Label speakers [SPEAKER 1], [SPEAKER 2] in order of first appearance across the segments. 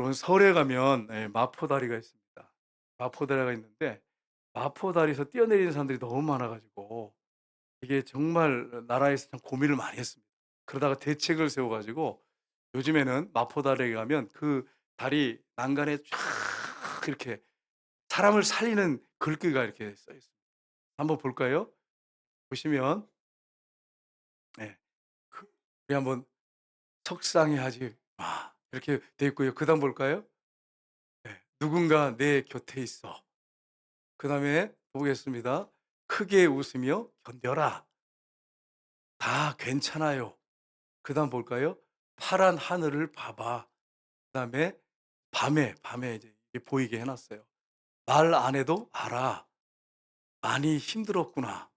[SPEAKER 1] 여러분 서울에 가면 마포다리가 있습니다. 마포다리가 있는데 마포다리에서 뛰어내리는 사람들이 너무 많아 가지고 이게 정말 나라에서 참 고민을 많이 했습니다. 그러다가 대책을 세워 가지고 요즘에는 마포다리에 가면 그 다리 난간에 쫙 이렇게 사람을 살리는 글귀가 이렇게 써 있습니다. 한번 볼까요? 보시면 예. 그 우리 한번 "석상에 하지 마." 이렇게 돼 있고요. 그다음 볼까요? 예. "누군가 내 곁에 있어." 그다음에 보겠습니다. "크게 웃으며 견뎌라. 다 괜찮아요." 그다음 볼까요? "파란 하늘을 봐봐." 그다음에 밤에 이제 이렇게 보이게 해 놨어요. "말 안 해도 알아. 많이 힘들었구나.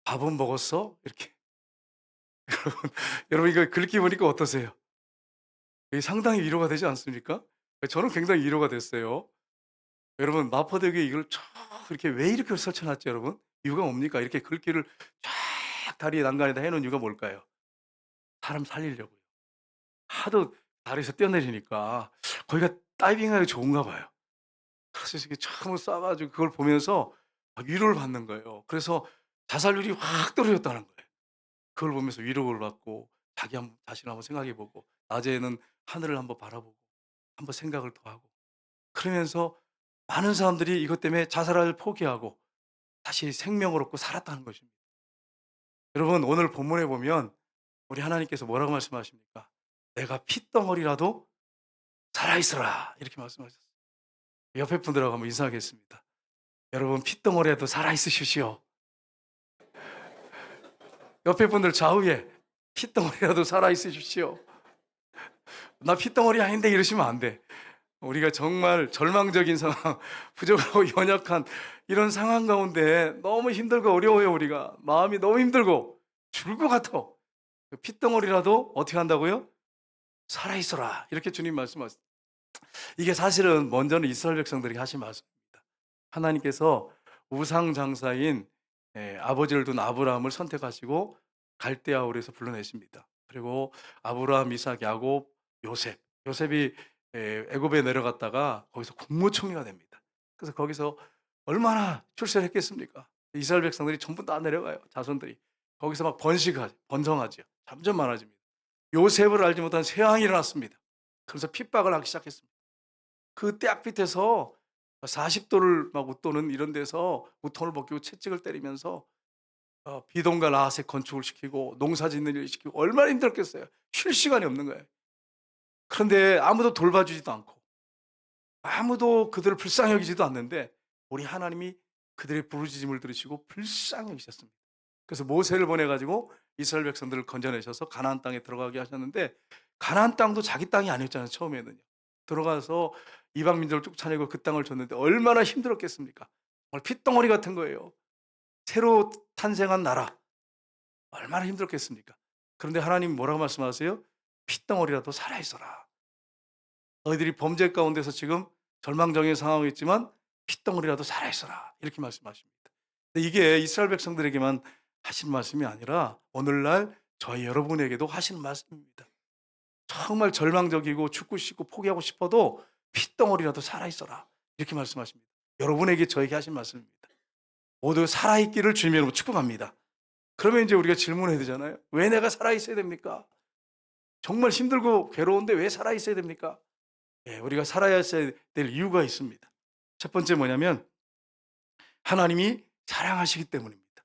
[SPEAKER 1] 밥은 먹었어?" 이렇게. 여러분 이거 글귀 보니까 어떠세요? 이게 상당히 위로가 되지 않습니까? 저는 굉장히 위로가 됐어요. 여러분 마포대교에 이걸 쫙 이렇게 왜 이렇게 설쳐 놨죠 여러분? 이유가 뭡니까? 이렇게 글귀를 쫙 다리 난간에다 해 놓은 이유가 뭘까요? 사람 살리려고요. 하도 다리에서 뛰어내리니까 거기가 다이빙하기 좋은가 봐요. 그래서 이렇게 처음으로 쏴 가지고 그걸 보면서 막 위로를 받는 거예요. 그래서 자살률이 확 떨어졌다는 거예요. 그걸 보면서 위로를 받고 자신을 한번 생각해 보고 낮에는 하늘을 한번 바라보고 한번 생각을 더 하고 그러면서 많은 사람들이 이것 때문에 자살을 포기하고 다시 생명을 얻고 살았다는 것입니다. 여러분 오늘 본문에 보면 우리 하나님께서 뭐라고 말씀하십니까? "내가 핏덩어리라도 살아 있어라." 이렇게 말씀하셨어요. 옆에 분들하고 한번 인사하겠습니다. 여러분 핏덩어리라도 살아 있으십시오. 옆에 분들 좌우에 핏덩어리라도 살아 있으십시오. "나 핏덩어리 아닌데." 이러시면 안 돼. 우리가 정말 절망적인 상황, 부족하고 연약한 이런 상황 가운데 너무 힘들고 어려워요 우리가. 마음이 너무 힘들고 죽을 것 같아. 그 핏덩어리라도 어떻게 한다고요? "살아 있어라." 이렇게 주님 말씀하셨어요. 이게 사실은 먼저는 이스라엘 백성들에게 하신 말씀입니다. 하나님께서 우상 장사인 아버지를 둔 아브라함을 선택하시고 갈대아 우르에서 불러내십니다. 그리고 아브라함, 이삭, 야곱, 요셉. 요셉이 애굽에 내려갔다가 거기서 국무총리가 됩니다. 그래서 거기서 얼마나 출세를 했겠습니까? 이스라엘 백성들이 전부 다 내려가요. 자손들이. 거기서 막 번성하죠. 점점 많아집니다. 요셉을 알지 못한 쇠왕이 일어났습니다. 그래서 핍박을 하기 시작했습니다. 그 떼약 밑에서 40도를 막 웃도는 이런 데서 우통을 벗기고 채찍을 때리면서 비동과 라하색 건축을 시키고 농사 짓는 일을 시키고 얼마나 힘들었겠어요. 쉴 시간이 없는 거예요. 그런데 아무도 돌봐주지도 않고 아무도 그들을 불쌍히 여기지도 않는데 우리 하나님이 그들의 부르짖음을 들으시고 불쌍히 여기셨습니다. 그래서 모세를 보내 가지고 이스라엘 백성들을 건져내셔서 가나안 땅에 들어가게 하셨는데 가나안 땅도 자기 땅이 아니었잖아요, 처음에는요. 들어가서 이방 민족을 쫓아내고 그 땅을 줬는데 얼마나 힘들었겠습니까? 정말 핏덩어리 같은 거예요. 새로 탄생한 나라 얼마나 힘들었겠습니까? 그런데 하나님이 뭐라고 말씀하세요? "핏덩어리라도 살아 있어라. 너희들이 범죄 가운데서 지금 절망적인 상황이 있지만 핏덩어리라도 살아 있어라." 이렇게 말씀하십니다. 근데 이게 이스라엘 백성들에게만 하신 말씀이 아니라 오늘날 저희 여러분에게도 하시는 말씀입니다. 정말 절망적이고 죽고 싶고 포기하고 싶어도 "핏덩어리라도 살아 있어라." 이렇게 말씀하십니다. 여러분에게 저에게 하신 말씀입니다. 모두 살아 있기를 주님의 이름으로 축복합니다. 그러면 이제 우리가 질문해야 되잖아요. 왜 내가 살아 있어야 됩니까? 정말 힘들고 괴로운데 왜 살아 있어야 됩니까? 예, 우리가 살아야 될 이유가 있습니다. 첫 번째 뭐냐면 하나님이 사랑하시기 때문입니다.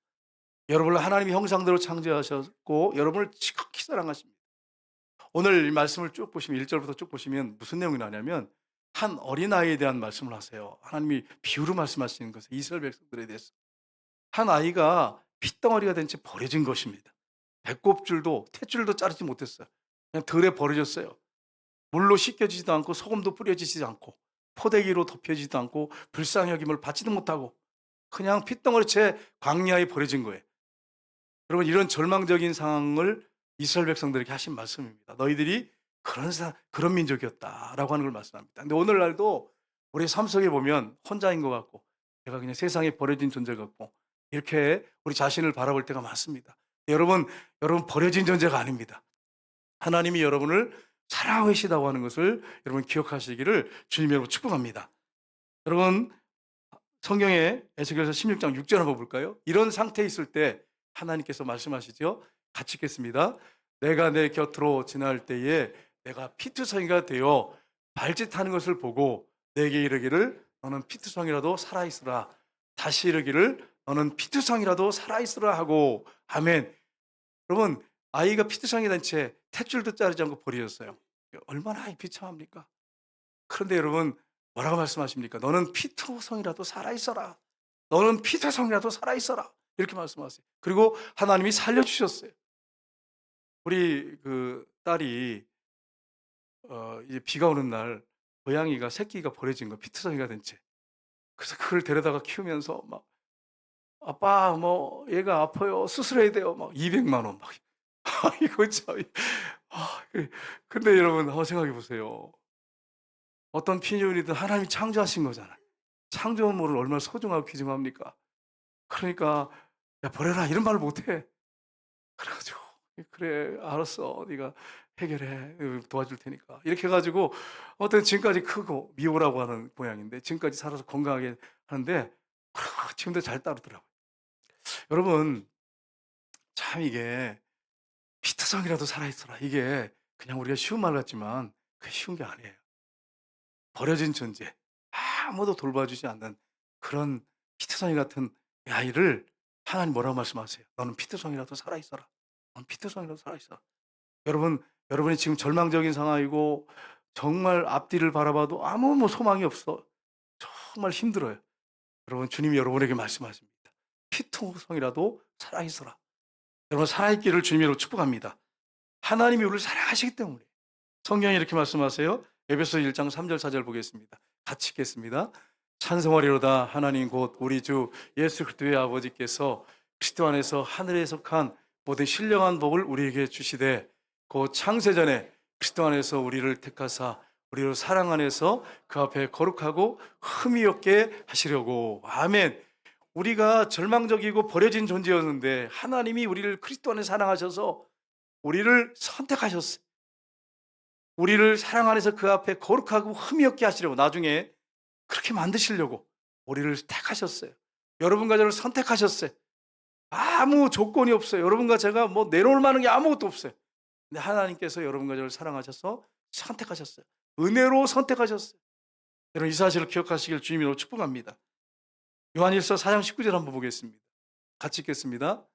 [SPEAKER 1] 여러분을 하나님의 형상대로 창조하셨고 여러분을 지극히 사랑하십니다. 오늘 이 말씀을 쭉 보시면 1 절부터 쭉 보시면 무슨 내용이 나냐면 한 어린아이에 대한 말씀을 하세요. 하나님이 비유로 말씀하시는 것은 이스라엘 백성들에 대해서. 한 아이가 핏덩어리가 된 채 버려진 것입니다. 배꼽줄도 탯줄도 자르지 못했어요. 그냥 들에 버려졌어요. 물로 씻겨지지도 않고 소금도 뿌려지지 않고 포대기로 덮여지지도 않고 불쌍히 여김을 받지도 못하고 그냥 핏덩어리채 광야에 버려진 거예요. 여러분 이런 절망적인 상황을 이스라엘 백성들에게 하신 말씀입니다. "너희들이 그런 민족이었다."라고 하는 걸 말씀합니다. 근데 오늘날도 우리 삶 속에 보면 혼자인 것 같고 내가 그냥 세상에 버려진 존재 같고 이렇게 우리 자신을 바라볼 때가 많습니다. 여러분 버려진 존재가 아닙니다. 하나님이 여러분을 사랑하고 계시다고 하는 것을 여러분 기억하시기를 주님 여러분 축복합니다. 여러분 성경에 에스겔서 16장 6절 한번 볼까요? 이런 상태에 있을 때 하나님께서 말씀하시죠. 같이 읽겠습니다. 내가 내 곁으로 지날 때에 내가 피투성이가 되어 발짓하는 것을 보고 내게 이르기를 너는 피투성이라도 살아있으라. 다시 이르기를 너는 피투성이라도 살아있으라 하고. 아멘. 여러분 아이가 피투성이 된 채 탯줄도 자르지 않고 버리셨어요. 얼마나 비참합니까? 그런데 여러분 뭐라고 말씀하십니까? 너는 피투성이라도 살아있어라. 너는 피투성이라도 살아있어라. 이렇게 말씀하세요. 그리고 하나님이 살려주셨어요. 우리 그 딸이 이제 비가 오는 날 고양이가 새끼가 버려진 거 피투성이가 된 채. 그래서 그걸 데려다가 키우면서 막 아빠 뭐 얘가 아파요. 수술해야 돼요. 막 200만 원 막. 이거 참. 근데 여러분 한번 생각해 보세요. 어떤 피년이든 하나님이 창조하신 거잖아요. 창조물을 얼마나 소중하고 귀중합니까? 그러니까 야 버려라 이런 말을 못해. 그래가지고 그래 알았어 네가 해결해 도와줄 테니까 이렇게 해가지고 어떤 지금까지 크고 미호라고 하는 모양인데 지금까지 살아서 건강하게 하는데 지금도 잘 따르더라고요. 여러분 참 이게 피트성이라도 살아있어라 이게 그냥 우리가 쉬운 말 같지만 그게 쉬운 게 아니에요. 버려진 존재 아무도 돌봐주지 않는 그런 피트성이 같은 아이를 하나님 뭐라고 말씀하세요? 너는 피트성이라도 살아있어라. 넌 피트성이라도 살아있어라. 여러분이 지금 절망적인 상황이고 정말 앞뒤를 바라봐도 아무 뭐 소망이 없어. 정말 힘들어요. 여러분 주님이 여러분에게 말씀하십니다. 피투성이라도 살아있어라. 여러분 살아있기를 주님으로 축복합니다. 하나님이 우리를 사랑하시기 때문에. 성경이 이렇게 말씀하세요. 에베소 1장 3절 4절 보겠습니다. 같이 읽겠습니다. 찬송하리로다 하나님 곧 우리 주 예수 그리스도의 아버지께서 그리스도 안에서 하늘에 속한 모든 신령한 복을 우리에게 주시되 곧 창세전에 그리스도 안에서 우리를 택하사 우리를 사랑 안에서 그 앞에 거룩하고 흠이 없게 하시려고. 아멘. 우리가 절망적이고 버려진 존재였는데 하나님이 우리를 그리스도 안에 사랑하셔서 우리를 선택하셨어요. 우리를 사랑 안에서 그 앞에 거룩하고 흠이 없게 하시려고 나중에 그렇게 만드시려고 우리를 택하셨어요. 여러분과 저를 선택하셨어요. 아무 조건이 없어요. 여러분과 제가 뭐 내놓을 만한 게 아무것도 없어요. 근데 하나님께서 여러분과 저를 사랑하셔서 선택하셨어요. 은혜로 선택하셨어요. 여러분 이 사실을 기억하시길 주님으로 축복합니다. 요한일서 4장 19절 한번 보겠습니다. 같이 읽겠습니다.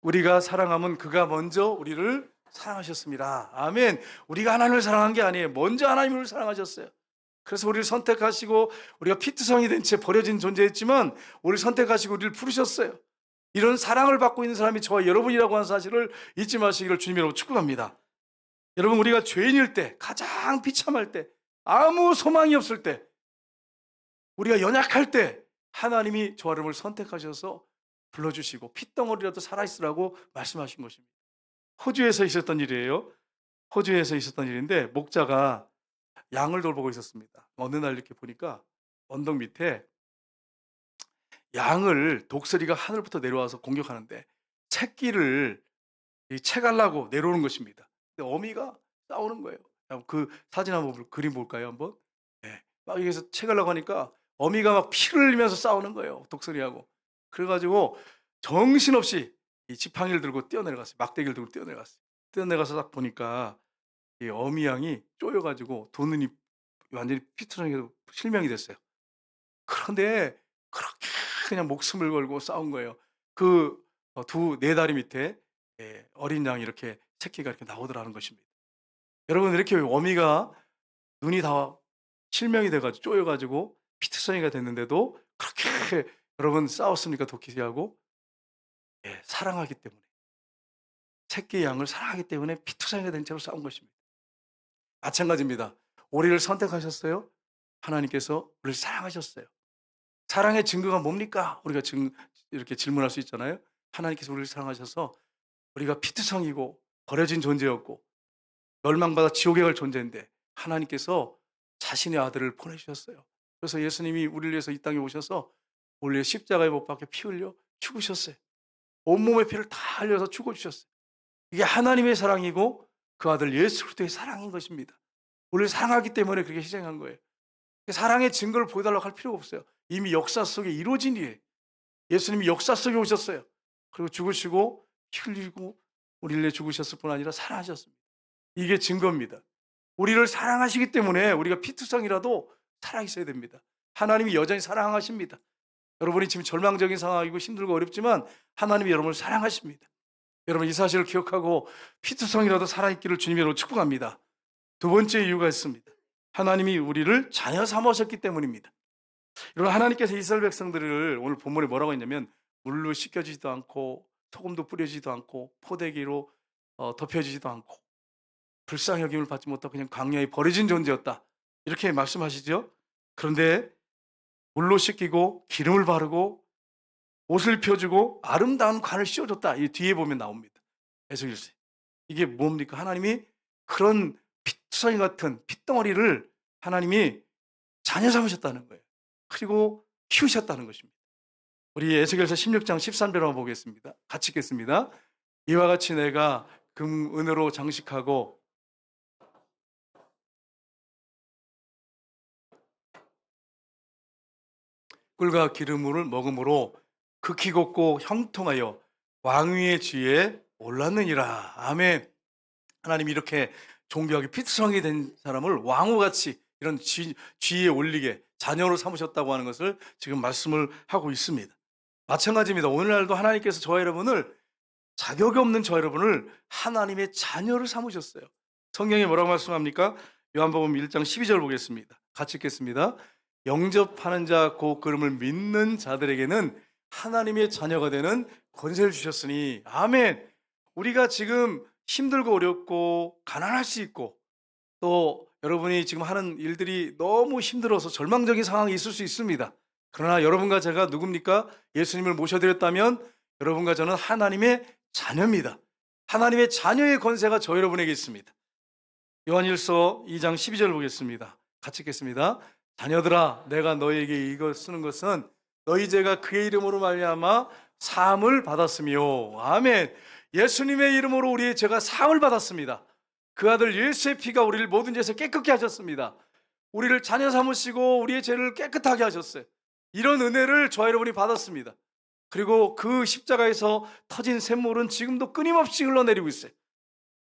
[SPEAKER 1] 우리가 사랑하면 그가 먼저 우리를 사랑하셨습니다. 아멘. 우리가 하나님을 사랑한 게 아니에요. 먼저 하나님을 사랑하셨어요. 그래서 우리를 선택하시고 우리가 피투성이 된 채 버려진 존재였지만 우리를 선택하시고 우리를 부르셨어요. 이런 사랑을 받고 있는 사람이 저와 여러분이라고 하는 사실을 잊지 마시기를 주님으로 축복합니다. 여러분 우리가 죄인일 때 가장 비참할 때 아무 소망이 없을 때 우리가 연약할 때 하나님이 저와 여러분을 선택하셔서 불러주시고 핏덩어리라도 살아있으라고 말씀하신 것입니다. 호주에서 있었던 일이에요. 호주에서 있었던 일인데 목자가 양을 돌보고 있었습니다. 어느 날 이렇게 보니까 언덕 밑에 양을 독수리가 하늘부터 내려와서 공격하는데 새끼를 채가려고 내려오는 것입니다. 근데 어미가 싸우는 거예요. 그 사진 한번 그림 볼까요? 한번. 네. 막 여기서 채가려고 하니까 어미가 막 피를 흘리면서 싸우는 거예요. 독수리하고. 그래가지고 정신없이 이 지팡이를 들고 뛰어내려갔어요. 막대기를 들고 뛰어내려갔어요. 뛰어내려가서 딱 보니까 이 어미 양이 쪼여가지고 두 눈이 완전히 피투성이로 실명이 됐어요. 그런데 그렇게 그냥 목숨을 걸고 싸운 거예요. 그 네 다리 밑에 어린 양이 이렇게 새끼가 이렇게 나오더라는 것입니다. 여러분 이렇게 어미가 눈이 다 실명이 돼가지고 쪼여가지고 피투성이가 됐는데도 그렇게 여러분 싸웠습니까? 도끼하고 사랑하기 때문에 새끼 양을 사랑하기 때문에 피투성이가 된 채로 싸운 것입니다. 마찬가지입니다. 우리를 선택하셨어요. 하나님께서 우리를 사랑하셨어요. 사랑의 증거가 뭡니까? 우리가 이렇게 질문할 수 있잖아요. 하나님께서 우리를 사랑하셔서 우리가 피투성이고 버려진 존재였고 멸망받아 지옥에 갈 존재인데 하나님께서 자신의 아들을 보내주셨어요. 그래서 예수님이 우리를 위해서 이 땅에 오셔서 우리의 십자가에 못 박혀 피 흘려 죽으셨어요. 온몸의 피를 다 흘려서 죽어주셨어요. 이게 하나님의 사랑이고 그 아들 예수 그리스도의 사랑인 것입니다. 우리를 사랑하기 때문에 그렇게 희생한 거예요. 사랑의 증거를 보여달라고 할 필요가 없어요. 이미 역사 속에 이루어진 일이에요. 예수님이 역사 속에 오셨어요. 그리고 죽으시고 흘리고 우리를 위해 죽으셨을 뿐 아니라 살아나셨습니다. 이게 증거입니다. 우리를 사랑하시기 때문에 우리가 피투성이라도 살아있어야 됩니다. 하나님이 여전히 사랑하십니다. 여러분이 지금 절망적인 상황이고 힘들고 어렵지만 하나님이 여러분을 사랑하십니다. 여러분 이 사실을 기억하고 피투성이라도 살아있기를 주님으로 축복합니다. 두 번째 이유가 있습니다. 하나님이 우리를 자녀 삼으셨기 때문입니다. 여러분 하나님께서 이스라엘 백성들을 오늘 본문에 뭐라고 했냐면 물로 씻겨지지도 않고 소금도 뿌려지지도 않고 포대기로 덮여지지도 않고 불쌍히 여김을 받지 못하고 그냥 광야에 버려진 존재였다. 이렇게 말씀하시죠. 그런데 물로 씻기고 기름을 바르고 옷을 펴주고 아름다운 관을 씌워줬다. 이 뒤에 보면 나옵니다. 에스겔서에. 이게 뭡니까? 하나님이 그런 핏덩이 같은 핏덩어리를 하나님이 자녀 삼으셨다는 거예요. 그리고 키우셨다는 것입니다. 우리 에스겔서 16장 13절을 한번 보겠습니다. 같이 읽겠습니다. 이와 같이 내가 금, 은으로 장식하고 꿀과 기름을 먹음으로 극히 곱고 형통하여 왕위의 지위에 올랐느니라. 아멘. 하나님이 이렇게 존귀하게 피투성이 된 사람을 왕후같이 이런 지위에 올리게 자녀로 삼으셨다고 하는 것을 지금 말씀을 하고 있습니다. 마찬가지입니다. 오늘날도 하나님께서 저와 여러분을 자격이 없는 저와 여러분을 하나님의 자녀를 삼으셨어요. 성경에 뭐라고 말씀합니까? 요한복음 1장 12절 보겠습니다. 같이 읽겠습니다. 영접하는 자 곧 그름을 믿는 자들에게는 하나님의 자녀가 되는 권세를 주셨으니 아멘. 우리가 지금 힘들고 어렵고 가난할 수 있고 또 여러분이 지금 하는 일들이 너무 힘들어서 절망적인 상황이 있을 수 있습니다. 그러나 여러분과 제가 누굽니까? 예수님을 모셔드렸다면 여러분과 저는 하나님의 자녀입니다. 하나님의 자녀의 권세가 저 여러분에게 있습니다. 요한일서 2장 12절 보겠습니다. 같이 읽겠습니다. 자녀들아 내가 너희에게 이거 쓰는 것은 너희 죄가 그의 이름으로 말미암아 사함을 받았으며 아멘. 예수님의 이름으로 우리의 죄가 사함을 받았습니다. 그 아들 예수의 피가 우리를 모든 죄에서 깨끗게 하셨습니다. 우리를 자녀 삼으시고 우리의 죄를 깨끗하게 하셨어요. 이런 은혜를 저와 여러분이 받았습니다. 그리고 그 십자가에서 터진 샘물은 지금도 끊임없이 흘러내리고 있어요.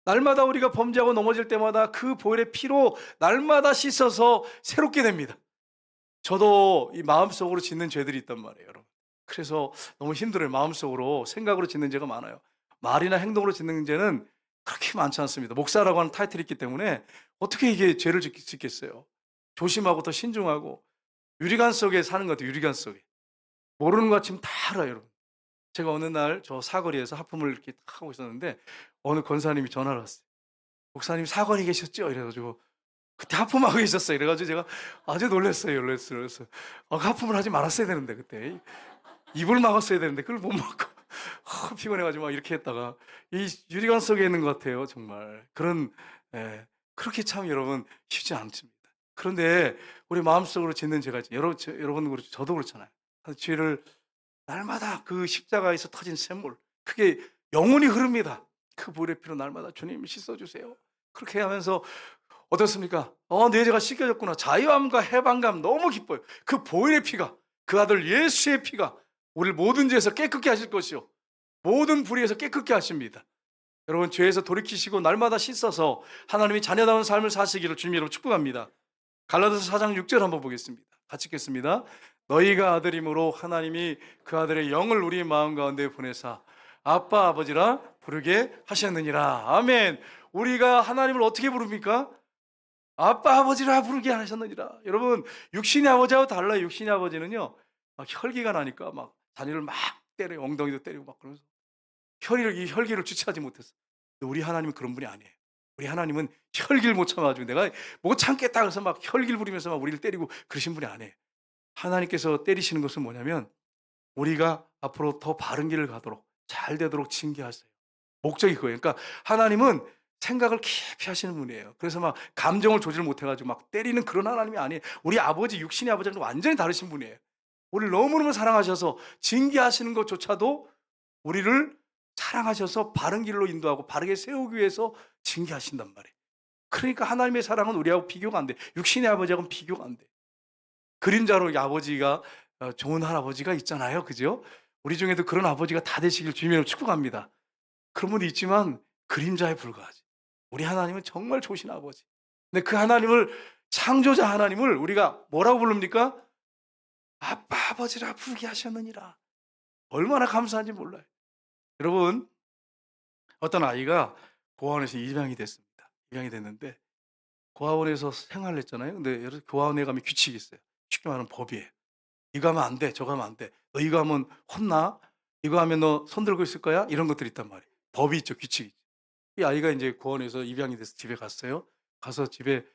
[SPEAKER 1] 날마다 우리가 범죄하고 넘어질 때마다 그 보혈의 피로 날마다 씻어서 새롭게 됩니다. 저도 이 마음속으로 짓는 죄들이 있단 말이에요, 여러분. 그래서 너무 힘들어요. 마음속으로 생각으로 짓는 죄가 많아요. 말이나 행동으로 짓는 죄는 그렇게 많지 않습니다. 목사라고 하는 타이틀이 있기 때문에 어떻게 이게 죄를 짓겠어요. 조심하고 더 신중하고 유리관 속에 사는 것 같아요. 유리관 속에. 모르는 것 같지만 다 알아요, 여러분. 제가 어느 날 저 사거리에서 하품을 이렇게 하고 있었는데 어느 권사님이 전화를 왔어요. 목사님 사거리 계셨죠? 이래가지고 그때 하품하고 계셨어요. 이래가지고 제가 아주 놀랐어요. 그래서 하품을 하지 말았어야 되는데 그때 입을 막았어야 되는데 그걸 못 막고 피곤해가지고 막 이렇게 했다가 이 유리관 속에 있는 것 같아요. 정말 그런 그렇게 참 여러분 쉽지 않습니다. 그런데 우리 마음속으로 짓는 죄가 있죠. 여러분 그렇죠. 저도 그렇잖아요. 죄를 날마다 그 십자가에서 터진 샘물 그게 영원히 흐릅니다. 그 보혈의 피로 날마다 주님 씻어주세요. 그렇게 하면서 어떻습니까? 내 죄가 씻겨졌구나. 자유함과 해방감 너무 기뻐요. 그 보혈의 피가 그 아들 예수의 피가 우리를 모든 죄에서 깨끗게 하실 것이요 모든 불의에서 깨끗게 하십니다. 여러분 죄에서 돌이키시고 날마다 씻어서 하나님이 자녀다운 삶을 사시기를 주님 여러분 축복합니다. 갈라디아서 4장 6절 한번 보겠습니다. 같이 읽겠습니다. 너희가 아들이므로 하나님이 그 아들의 영을 우리 마음 가운데 보내사 아빠 아버지라 부르게 하셨느니라. 아멘. 우리가 하나님을 어떻게 부릅니까? 아빠 아버지라 부르게 하셨느니라. 여러분 육신의 아버지하고 달라요. 육신의 아버지는요 막 혈기가 나니까 막 자녀를 막 때려요. 엉덩이도 때리고 막 그러면서 이 혈기를 주체하지 못했어. 근데 우리 하나님은 그런 분이 아니에요. 우리 하나님은 혈기를 못 참아가지고 내가 못 참겠다 그래서 막 혈기를 부리면서 막 우리를 때리고 그러신 분이 아니에요. 하나님께서 때리시는 것은 뭐냐면 우리가 앞으로 더 바른 길을 가도록 잘 되도록 징계하세요. 목적이 그거예요. 그러니까 하나님은 생각을 깊이 하시는 분이에요. 그래서 막 감정을 조절 못해가지고 막 때리는 그런 하나님이 아니에요. 우리 아버지 육신의 아버지랑 완전히 다르신 분이에요. 우리를 너무너무 사랑하셔서 징계하시는 것조차도 우리를 사랑하셔서 바른 길로 인도하고 바르게 세우기 위해서 징계하신단 말이에요. 그러니까 하나님의 사랑은 우리하고 비교가 안 돼. 육신의 아버지하고는 비교가 안 돼. 그림자로 이 아버지가 좋은 할아버지가 있잖아요. 그죠? 우리 중에도 그런 아버지가 다 되시길 주님으로 축복합니다. 그런 분도 있지만 그림자에 불과하지. 우리 하나님은 정말 좋으신 아버지. 근데 그 하나님을, 창조자 하나님을 우리가 뭐라고 부릅니까? 아빠 아버지라 부르게 하셨느니라. 얼마나 감사한지 몰라요. 여러분, 어떤 아이가 고아원에서 입양이 됐습니다. 입양이 됐는데 고아원에서 생활을 했잖아요. 근데 고아원에 가면 규칙이 있어요. 쉽게 말하면 법이에요. 이거 하면 안 돼. 저거 하면 안 돼. 너 이거 하면 혼나. 이거 하면 너 손 들고 있을 거야. 이런 것들이 있단 말이에요. 법이 있죠. 규칙이 있죠. 이 아이가 이제 고아원에서 입양이 돼서 집에 갔어요. 가서 집에,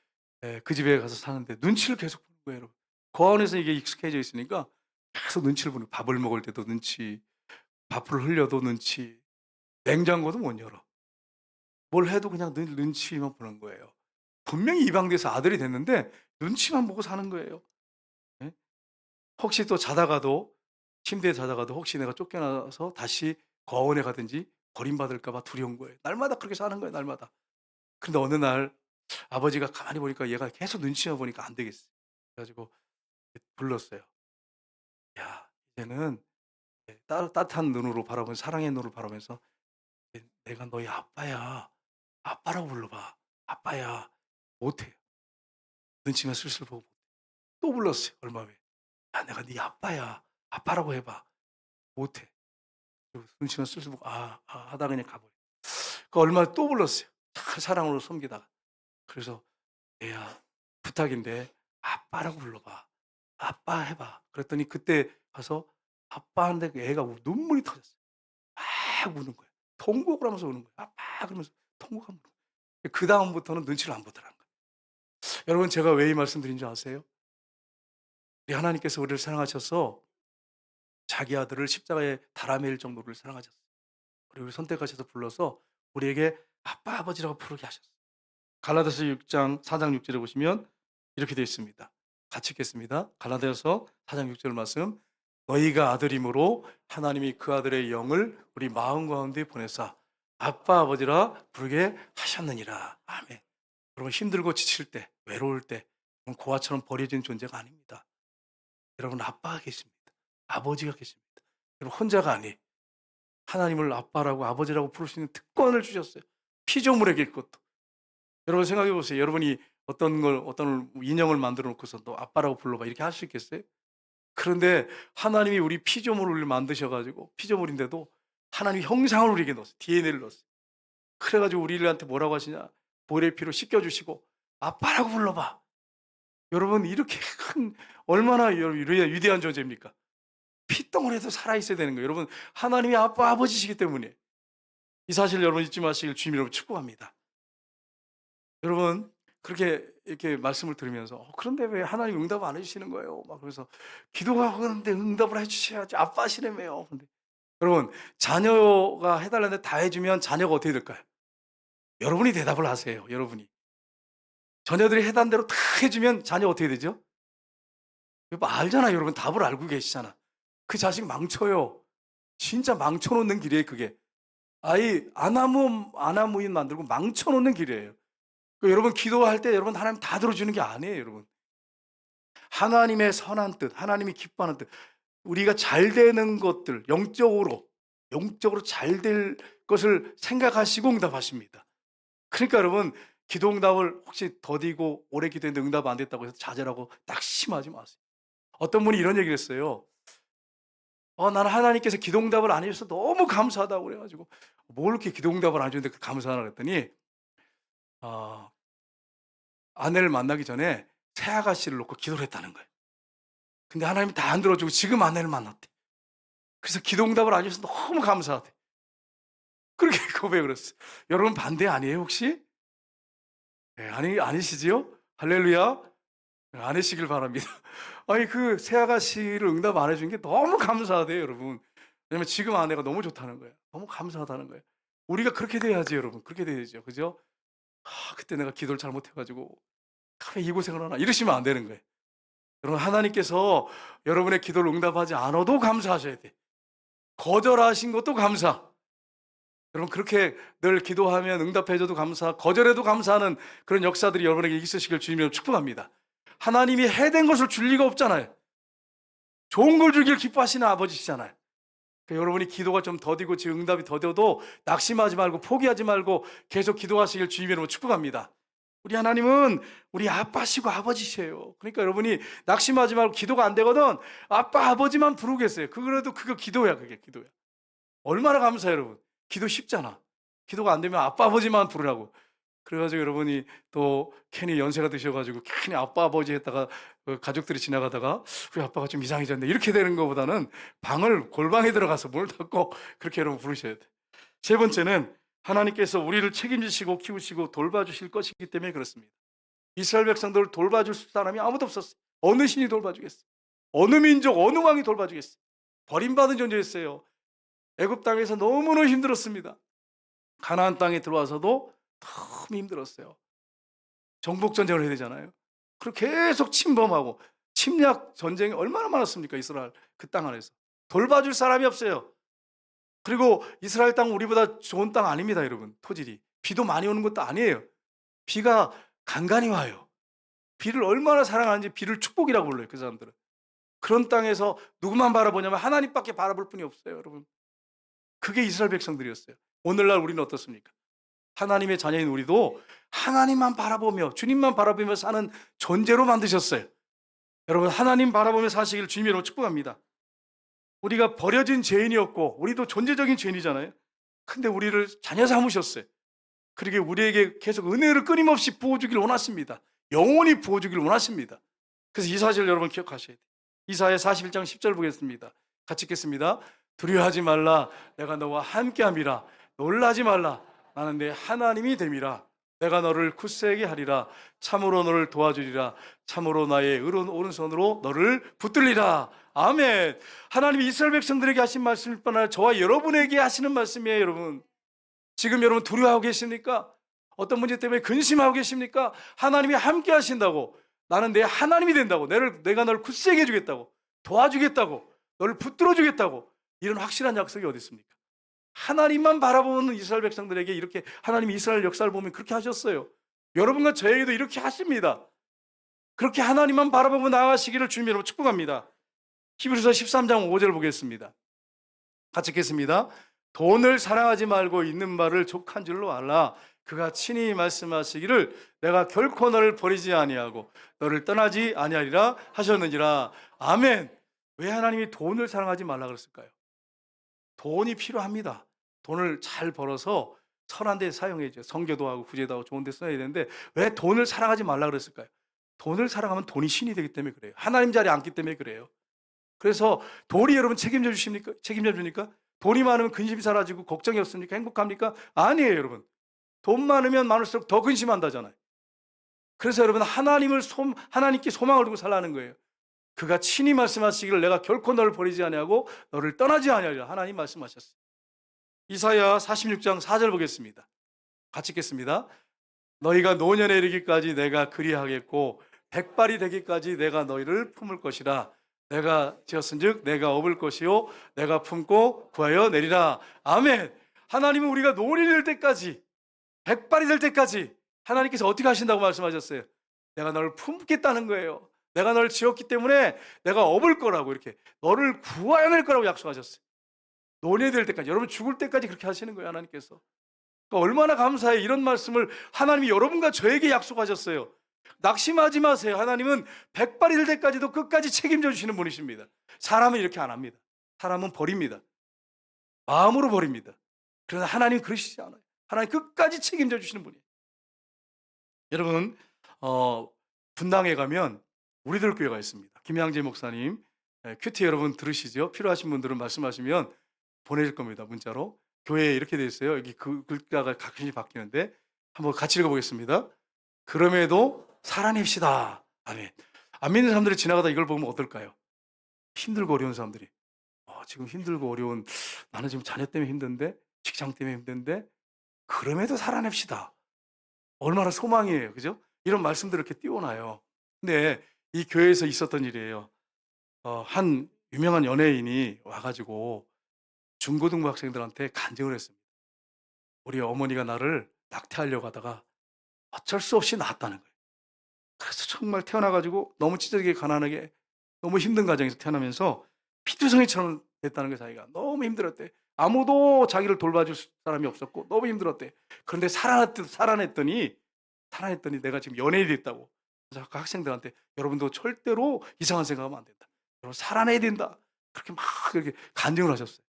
[SPEAKER 1] 그 집에 가서 사는데 눈치를 계속 보는 거예요, 여러분. 고아원에서 이게 익숙해져 있으니까 계속 눈치를 보는 거예요. 밥을 먹을 때도 눈치, 밥을 흘려도 눈치, 냉장고도 못 열어. 뭘 해도 그냥 늘 눈치만 보는 거예요. 분명히 입양돼서 아들이 됐는데 눈치만 보고 사는 거예요. 예? 혹시 또 자다가도, 침대에 자다가도 혹시 내가 쫓겨나서 다시 고아원에 가든지 버림받을까 봐 두려운 거예요. 날마다 그렇게 사는 거예요, 날마다. 근데 어느 날 아버지가 가만히 보니까 얘가 계속 눈치만 보니까 안 되겠어요. 그래 가지고 불렀어요. "야, 이제는 따뜻한 눈으로 바라보면서, 사랑의 눈으로 바라보면서 내가 너희 아빠야. 아빠라고 불러 봐. 아빠야." 못 해요. 눈치만 슬슬 보고. 또 불렀어요, 얼마 후에. "야, 내가 네 아빠야. 아빠라고 해 봐." 못 해. 그리고 눈치만 슬슬 보고 하다가 그냥 가 버려요. 그 얼마 후에 또 불렀어요. 잘 사랑으로 섬기다가. 그래서 "얘야, 부탁인데 아빠라고 불러 봐. 아빠 해 봐." 그랬더니 그때 가서 아빠 하는데 그 애가 눈물이 터졌어요. 막 우는 거예요. 통곡을 하면서 우는 거예요. 아빠 그러면서 통곡하면서. 그다음부터는 눈치를 안 보더라는 거예요. 여러분, 제가 왜 이 말씀드린 줄 아세요? 우리 하나님께서 우리를 사랑하셔서 자기 아들을 십자가에 달아 매일 정도를 사랑하셨어요. 그리고 우리를 선택하셔서 불러서 우리에게 아빠 아버지라고 부르게 하셨어요. 갈라디아서 6장 4장 6절에 보시면 이렇게 되어 있습니다. 같이 읽겠습니다. 갈라디아서 4장 6절 말씀. 너희가 아들임으로 하나님이 그 아들의 영을 우리 마음 가운데 보내사 아빠 아버지라 부르게 하셨느니라. 아멘. 여러분, 힘들고 지칠 때, 외로울 때 고아처럼 버려진 존재가 아닙니다. 여러분, 아빠가 계십니다. 아버지가 계십니다. 여러분, 혼자가 아니. 하나님을 아빠라고 아버지라고 부를 수 있는 특권을 주셨어요. 피조물에게 그것도. 여러분 생각해 보세요. 여러분이 어떤 인형을 만들어 놓고서 너 아빠라고 불러봐 이렇게 할 수 있겠어요? 그런데 하나님이 우리 피조물을 만드셔 가지고, 피조물인데도 하나님 형상을 우리에게 넣었어요. DNA를 넣었어요. 그래 가지고 우리한테 뭐라고 하시냐? 보혈의 피로 씻겨 주시고 아빠라고 불러봐. 여러분, 이렇게 큰, 얼마나 위대한 존재입니까? 피덩어리에도 살아 있어야 되는 거예요. 여러분, 하나님이 아빠 아버지시기 때문에. 이 사실 여러분 잊지 마시길 주님 여러분 축복합니다. 여러분, 그렇게 이렇게 말씀을 들으면서 그런데 왜 하나님 응답 안 해주시는 거예요? 막 그래서 기도하고 그러는데 응답을 해주셔야지. 아빠시라며요. 근데 여러분, 자녀가 해달라는데 다 해주면 자녀가 어떻게 될까요? 여러분이 대답을 하세요. 여러분이. 자녀들이 해달라는 대로 다 해주면 자녀가 어떻게 되죠? 여러분 알잖아요. 여러분 답을 알고 계시잖아. 그 자식 망쳐요. 진짜 망쳐놓는 길이에요, 그게. 아이 아나무인 만들고 망쳐놓는 길이에요. 여러분 기도할 때 여러분 하나님 다 들어주는 게 아니에요, 여러분. 하나님의 선한 뜻, 하나님이 기뻐하는 뜻, 우리가 잘 되는 것들, 영적으로 잘 될 것을 생각하시고 응답하십니다. 그러니까 여러분, 기도 응답을 혹시 더디고 오래 기도했는데 응답 안 됐다고 해서 좌절하고 낙심하지 마세요. 어떤 분이 이런 얘기를 했어요. 나는 하나님께서 기도 응답을 안 해줘서 너무 감사하다고 그래가지고, 뭘 이렇게 기도 응답을 안 해줬는데 감사하나 그랬더니, 어, 아내를 만나기 전에 새 아가씨를 놓고 기도를 했다는 거예요. 근데 하나님이 다 안 들어주고 지금 아내를 만났대. 그래서 기도 응답을 안 해줘서 너무 감사하대. 그렇게 고백을 했어요. 여러분 반대 아니에요 혹시? 네, 아니시지요? 할렐루야. 아니시길 바랍니다. 아니 그 새 아가씨를 응답 안 해준 게 너무 감사하대요, 여러분. 왜냐면 지금 아내가 너무 좋다는 거예요. 너무 감사하다는 거예요. 우리가 그렇게 돼야지, 여러분. 그렇게 돼야죠. 그죠? 그때 내가 기도를 잘못해가지고 왜 이 고생을 하나 이러시면 안 되는 거예요. 여러분, 하나님께서 여러분의 기도를 응답하지 않아도 감사하셔야 돼. 거절하신 것도 감사. 여러분 그렇게 늘 기도하면 응답해줘도 감사, 거절해도 감사하는 그런 역사들이 여러분에게 있으시길 주님으로 축복합니다. 하나님이 해된 것을 줄 리가 없잖아요. 좋은 걸 주길 기뻐하시는 아버지시잖아요. 그러니까 여러분이 기도가 좀 더디고 지금 응답이 더뎌도 낙심하지 말고 포기하지 말고 계속 기도하시길 주님으로 축복합니다. 우리 하나님은 우리 아빠시고 아버지세요. 그러니까 여러분이 낙심하지 말고 기도가 안 되거든 아빠 아버지만 부르고 계세요. 그래도 그거 기도야. 그게 기도야. 얼마나 감사해요 여러분. 기도 쉽잖아. 기도가 안 되면 아빠 아버지만 부르라고. 그래가지고 여러분이 또 괜히 연세가 드셔가지고 괜히 아빠 아버지 했다가 가족들이 지나가다가 우리 아빠가 좀 이상해졌네 이렇게 되는 것보다는 방을 골방에 들어가서 문을 닫고 그렇게 여러분 부르셔야 돼. 세 번째는 하나님께서 우리를 책임지시고 키우시고 돌봐주실 것이기 때문에 그렇습니다. 이스라엘 백성들을 돌봐줄 사람이 아무도 없었어요. 어느 신이 돌봐주겠어요? 어느 민족, 어느 왕이 돌봐주겠어요? 버림받은 존재였어요. 애굽 땅에서 너무너무 힘들었습니다. 가나안 땅에 들어와서도 너무 힘들었어요. 정복 전쟁을 해야 되잖아요. 그리고 계속 침범하고 침략 전쟁이 얼마나 많았습니까? 이스라엘 그 땅 안에서 돌봐줄 사람이 없어요. 그리고 이스라엘 땅 우리보다 좋은 땅 아닙니다, 여러분. 토질이 비도 많이 오는 것도 아니에요. 비가 간간히 와요. 비를 얼마나 사랑하는지 비를 축복이라고 불러요, 그 사람들은. 그런 땅에서 누구만 바라보냐면 하나님밖에 바라볼 뿐이 없어요, 여러분. 그게 이스라엘 백성들이었어요. 오늘날 우리는 어떻습니까? 하나님의 자녀인 우리도 하나님만 바라보며 주님만 바라보며 사는 존재로 만드셨어요. 여러분 하나님 바라보며 사시기를 주님으로 축복합니다. 우리가 버려진 죄인이었고 우리도 존재적인 죄인이잖아요. 근데 우리를 자녀 삼으셨어요. 그러게 우리에게 계속 은혜를 끊임없이 부어주길 원하십니다. 영원히 부어주길 원하십니다. 그래서 이 사실을 여러분 기억하셔야 돼요. 이사야 41장 10절 보겠습니다. 같이 읽겠습니다. 두려워하지 말라 내가 너와 함께함이라 놀라지 말라 나는 내 하나님이 됨이라 내가 너를 굳세게 하리라 참으로 너를 도와주리라 참으로 나의 의로운 오른손으로 너를 붙들리라. 아멘. 하나님이 이스라엘 백성들에게 하신 말씀일 뿐 아니라 저와 여러분에게 하시는 말씀이에요. 여러분 지금 여러분 두려워하고 계십니까? 어떤 문제 때문에 근심하고 계십니까? 하나님이 함께 하신다고 나는 내 하나님이 된다고 내가 너를 굳세게 해주겠다고 도와주겠다고 너를 붙들어 주겠다고 이런 확실한 약속이 어디 있습니까? 하나님만 바라보는 이스라엘 백성들에게 이렇게 하나님이 이스라엘 역사를 보면 그렇게 하셨어요. 여러분과 저에게도 이렇게 하십니다. 그렇게 하나님만 바라보고 나아가시기를 주님 여러분 축복합니다. 히브리서 13장 5절 보겠습니다. 같이 읽겠습니다. 돈을 사랑하지 말고 있는 바를 족한 줄로 알라. 그가 친히 말씀하시기를 내가 결코 너를 버리지 아니하고 너를 떠나지 아니하리라 하셨느니라. 아멘. 왜 하나님이 돈을 사랑하지 말라 그랬을까요? 돈이 필요합니다. 돈을 잘 벌어서 선한 데 사용해야죠. 선교도 하고 구제도 하고 좋은 데 써야 되는데 왜 돈을 사랑하지 말라 그랬을까요? 돈을 사랑하면 돈이 신이 되기 때문에 그래요. 하나님 자리에 앉기 때문에 그래요. 그래서 돈이 여러분 책임져 주십니까? 책임져 주니까? 돈이 많으면 근심이 사라지고 걱정이 없습니까? 행복합니까? 아니에요, 여러분. 돈 많으면 많을수록 더 근심한다잖아요. 그래서 여러분 하나님께 소망을 두고 살라는 거예요. 그가 친히 말씀하시기를 내가 결코 너를 버리지 아니하고 너를 떠나지 아니하리라. 하나님 말씀하셨어요. 이사야 46장 4절 보겠습니다. 같이 읽겠습니다. 너희가 노년에 이르기까지 내가 그리하겠고 백발이 되기까지 내가 너희를 품을 것이라. 내가 지었은즉 내가 업을 것이요 내가 품고 구하여 내리라. 아멘. 하나님은 우리가 노년이 될 때까지 백발이 될 때까지 하나님께서 어떻게 하신다고 말씀하셨어요? 내가 너를 품겠다는 거예요. 내가 너를 지었기 때문에 내가 업을 거라고 이렇게 너를 구하여 낼 거라고 약속하셨어요. 노년이 될 때까지 여러분 죽을 때까지 그렇게 하시는 거예요. 하나님께서. 그러니까 얼마나 감사해요. 이런 말씀을 하나님이 여러분과 저에게 약속하셨어요. 낙심하지 마세요. 하나님은 백발이 될 때까지도 끝까지 책임져 주시는 분이십니다. 사람은 이렇게 안 합니다. 사람은 버립니다. 마음으로 버립니다. 그러나 하나님 그러시지 않아요. 하나님 끝까지 책임져 주시는 분이에요. 여러분 분당에 가면 우리들 교회가 있습니다. 김양재 목사님 큐티 여러분 들으시죠? 필요하신 분들은 말씀하시면 보내실 겁니다. 문자로. 교회에 이렇게 돼 있어요. 여기 그 글자가 가끔씩 바뀌는데 한번 같이 읽어보겠습니다. 그럼에도 살아냅시다. 아멘. 안 믿는 사람들이 지나가다 이걸 보면 어떨까요? 힘들고 어려운 사람들이 지금 힘들고 어려운 나는 지금 자녀 때문에 힘든데 직장 때문에 힘든데 그럼에도 살아냅시다. 얼마나 소망이에요. 그죠? 이런 말씀들을 이렇게 띄워놔요. 근데 이 교회에서 있었던 일이에요. 한 유명한 연예인이 와가지고 중고등부 학생들한테 간증을 했습니다. 우리 어머니가 나를 낙태하려고 하다가 어쩔 수 없이 낳았다는 거예요. 그래서 정말 태어나 가지고 너무 찢어지게 가난하게 너무 힘든 가정에서 태어나면서 피투성이처럼 됐다는 거예요 자기가. 너무 힘들었대. 아무도 자기를 돌봐줄 사람이 없었고 너무 힘들었대. 그런데 살아냈더니 내가 지금 연예인이 됐다고. 그래서 아까 학생들한테 "여러분도 절대로 이상한 생각하면 안 된다. 여러분 살아내야 된다." 그렇게 막 이렇게 간증을 하셨어요.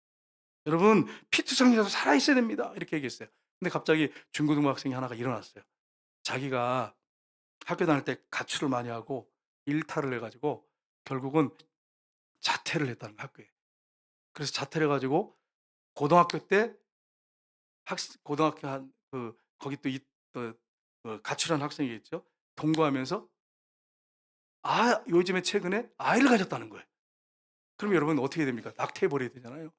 [SPEAKER 1] "여러분 피투성이라도 살아 있어야 됩니다." 이렇게 얘기했어요. 근데 갑자기 중고등학생이 하나가 일어났어요. 자기가 학교 다닐 때 가출을 많이 하고 일탈을 해 가지고 결국은 자퇴를 했다는 거예요 학교에. 그래서 자퇴를 해 가지고 고등학교 때 고등학교 거기 또 가출한 학생이 있죠. 동거하면서 요즘에 최근에 아이를 가졌다는 거예요. 그럼 여러분 어떻게 됩니까? 낙태해 버려야 되잖아요.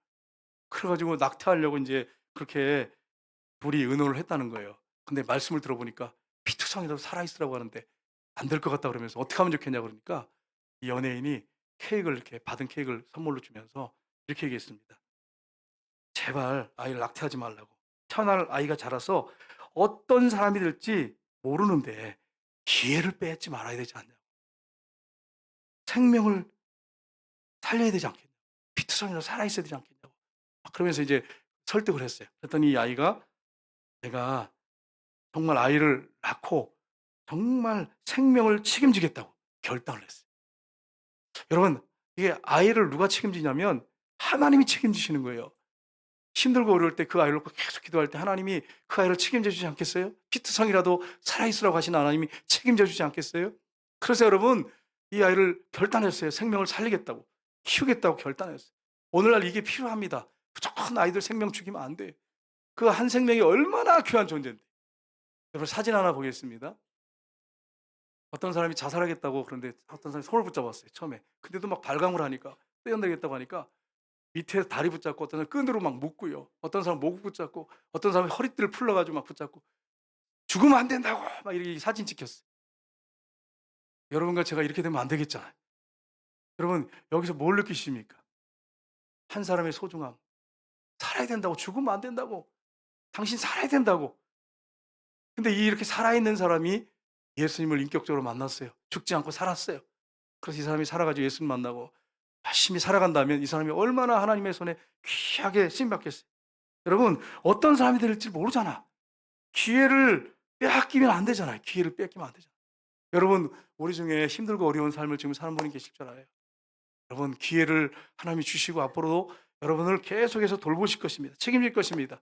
[SPEAKER 1] 그래 가지고 낙태하려고 인제 그렇게 둘이 의논을 했다는 거예요. 근데 말씀을 들어보니까 "피투성이라도 살아 있으라고 하는데 안 될 것 같다." 그러면서 "어떻게 하면 좋겠냐." 그러니까 이 연예인이 케이크를 이렇게 받은 케이크를 선물로 주면서 이렇게 얘기했습니다. "제발 아이를 낙태하지 말라고. 태어날 아이가 자라서 어떤 사람이 될지 모르는데 기회를 빼앗지 말아야 되지 않냐. 생명을 살려야 되지 않겠냐. 피투성이라도 살아 있어야 되지 않겠냐고." 막 그러면서 이제 설득을 했어요. 그랬더니 이 아이가 "내가 정말 아이를 낳고 정말 생명을 책임지겠다고 결단을 했어요." 여러분 이게 아이를 누가 책임지냐면 하나님이 책임지시는 거예요. 힘들고 어려울 때 그 아이를 놓고 계속 기도할 때 하나님이 그 아이를 책임져 주지 않겠어요? 피투성이라도 살아있으라고 하신 하나님이 책임져 주지 않겠어요? 그래서 여러분 이 아이를 결단했어요. 생명을 살리겠다고 키우겠다고 결단했어요. 오늘날 이게 필요합니다. 무조건 아이들 생명 죽이면 안 돼요. 그 한 생명이 얼마나 귀한 존재인데. 여러분 사진 하나 보겠습니다. 어떤 사람이 자살하겠다고 그런데 어떤 사람이 손을 붙잡았어요 처음에. 근데도 막 발광을 하니까 떼어내겠다고 하니까 밑에 다리 붙잡고 어떤 사람은 끈으로 막 묶고요. 어떤 사람은 목 붙잡고 어떤 사람은 허리띠를 풀러 가지고 막 붙잡고 "죽으면 안 된다고." 막 이렇게 사진 찍혔어요. 여러분과 제가 이렇게 되면 안 되겠잖아요. 여러분 여기서 뭘 느끼십니까? 한 사람의 소중함. 살아야 된다고. 죽으면 안 된다고. 당신 살아야 된다고. 근데 이렇게 살아있는 사람이 예수님을 인격적으로 만났어요. 죽지 않고 살았어요. 그래서 이 사람이 살아 가지고 예수님 만나고 열심히 살아간다면 이 사람이 얼마나 하나님의 손에 귀하게 쓰임 받겠어요. 여러분 어떤 사람이 될지 모르잖아. 기회를 빼앗기면 안 되잖아요. 기회를 뺏기면 안 되잖아요. 여러분 우리 중에 힘들고 어려운 삶을 지금 사는 분이 계실 줄 알아요. 여러분 기회를 하나님이 주시고 앞으로도 여러분을 계속해서 돌보실 것입니다. 책임질 것입니다.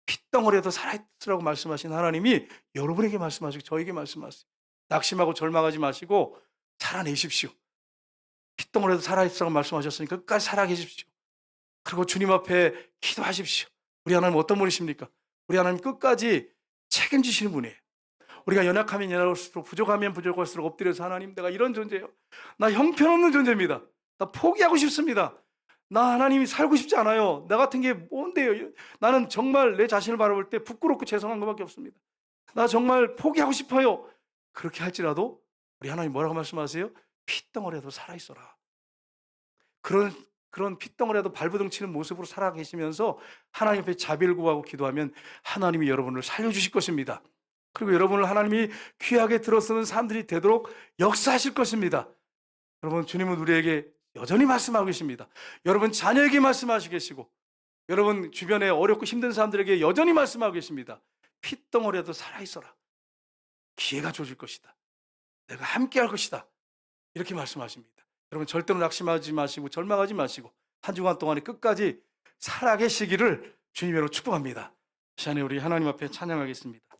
[SPEAKER 1] 핏덩어리라도 살아있으라고 말씀하신 하나님이 여러분에게 말씀하시고 저에게 말씀하세요. 낙심하고 절망하지 마시고 살아내십시오. 핏덩어리라도 살아있으라고 말씀하셨으니까 끝까지 살아계십시오. 그리고 주님 앞에 기도하십시오. 우리 하나님 어떤 분이십니까? 우리 하나님 끝까지 책임지시는 분이에요. 우리가 연약하면 연약할수록 부족하면 부족할수록 엎드려서 "하나님 내가 이런 존재예요. 나 형편없는 존재입니다. 나 포기하고 싶습니다. 나 하나님이 살고 싶지 않아요. 나 같은 게 뭔데요. 나는 정말 내 자신을 바라볼 때 부끄럽고 죄송한 것밖에 없습니다. 나 정말 포기하고 싶어요." 그렇게 할지라도 우리 하나님 뭐라고 말씀하세요? "핏덩어리라도 살아있어라." 그런 핏덩어리라도 발버둥 치는 모습으로 살아계시면서 하나님 앞에 자비를 구하고 기도하면 하나님이 여러분을 살려주실 것입니다. 그리고 여러분을 하나님이 귀하게 들어쓰는 사람들이 되도록 역사하실 것입니다. 여러분 주님은 우리에게 여전히 말씀하고 계십니다. 여러분 자녀에게 말씀하시고 계시고 여러분 주변에 어렵고 힘든 사람들에게 여전히 말씀하고 계십니다. "핏덩어리라도 살아있어라. 기회가 주어질 것이다. 내가 함께할 것이다." 이렇게 말씀하십니다. 여러분 절대로 낙심하지 마시고 절망하지 마시고 한 주간 동안에 끝까지 살아계시기를 주님으로 축복합니다. 이 시간에 우리 하나님 앞에 찬양하겠습니다.